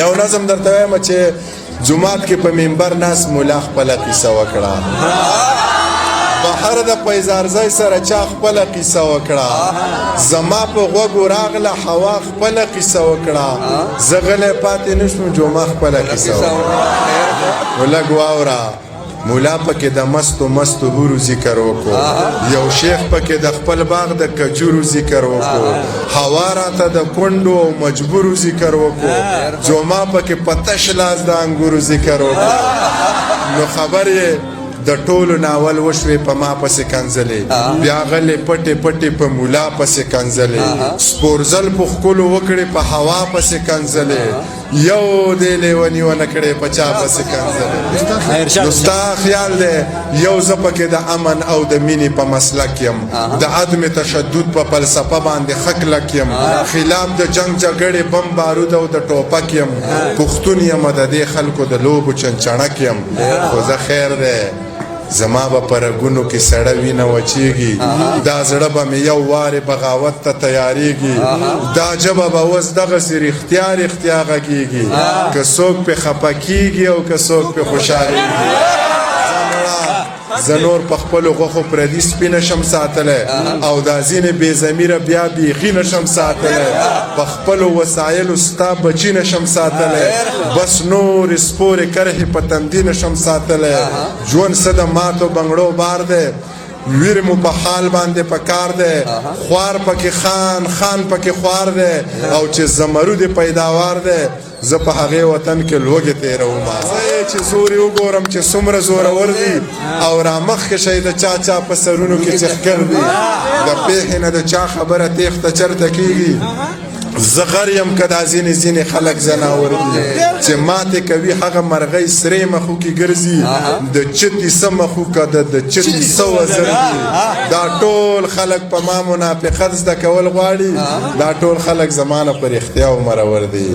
یو نظم درته وایم چې جومات کې په منبر ناست مولا خپله قیصه وکړه بهر د پیزارځی سره چا خپله قیصه وکړه زما په غوږو راغله هوا خپله قیصه وکړه زه غلی پاتې نه شوم جمعه خپله قیصه وکړه نو لږ واوره مولا پکې د مستو مستو هورو ذکر وکړو یو شیخ پکې د خپل باغ د کجورو ذکر وکړو هوا راته د کونډو او مجبورو ذکر وکړو جمعه پکې په تش لاس د انګورو ذکر وکړو نو خبر یې د ټولو ناول وشوې په ما پسې کنځلې بیا غلې پټې پټې په مولا پسې کنځلې سپورزل په ښکلو وکړې په هوا پسې کنځلې یو دې لیوني ونه کړې په چا پسې کنځلې نو ستا خیال دی یو زه پکې د امن او د مینې په مسلک یم د عدم تشدد په فلسفه باندې ښه کلک یم خلاف د جنګ جګړې بم بارود او د ټوپک یم پښتون یم د دې خلکو د لوبو چنچڼک یم خو زه خیر دی زما به په رګونو کې سړه وینه وچیږي دا زړه به مې یو وارې بغاوت ته تیاریږي دا ژبه به اوس دغسې رښتیا رښتیا غږیږي که څوک پې خفه کیږي او که څوک پې خوشحالېږي زه نور په خپلو غوښو پردي سپي نشم ساتلی او دا ځینې بې ضمیره بیا بیخي نشم ساتلی په خپلو وسایلو ستا بچي نشم ساتلی بس نورې سپورې کرښې په تندي نشم ساتلی ژوند څه د ماتو بنګړو بار دی ویر مو په حال باندې په کار دی خوار پکې خان خان پکې خوار دی او چې زمرود پیداوار دی زه په هغې وطن کې لوږې تېروم زه یې چې زور یې وګورم چې څومره زورور دي او رامخکې شی د چا چا په سرونو کې چې ښکر دي د پېښې نه د چا خبره تېښته چېرته کېږي زه غر یم که دا ځینې خلک زناور دي چې ماتې کوي هغه مرغۍ سرې مخو کې ګرځي د چتي څه مخو که د چتي څه وزر دي دا ټول خلک په ما منافقت زده کول غواړي دا ټول خلک زما نه په رښتیا و مرور دي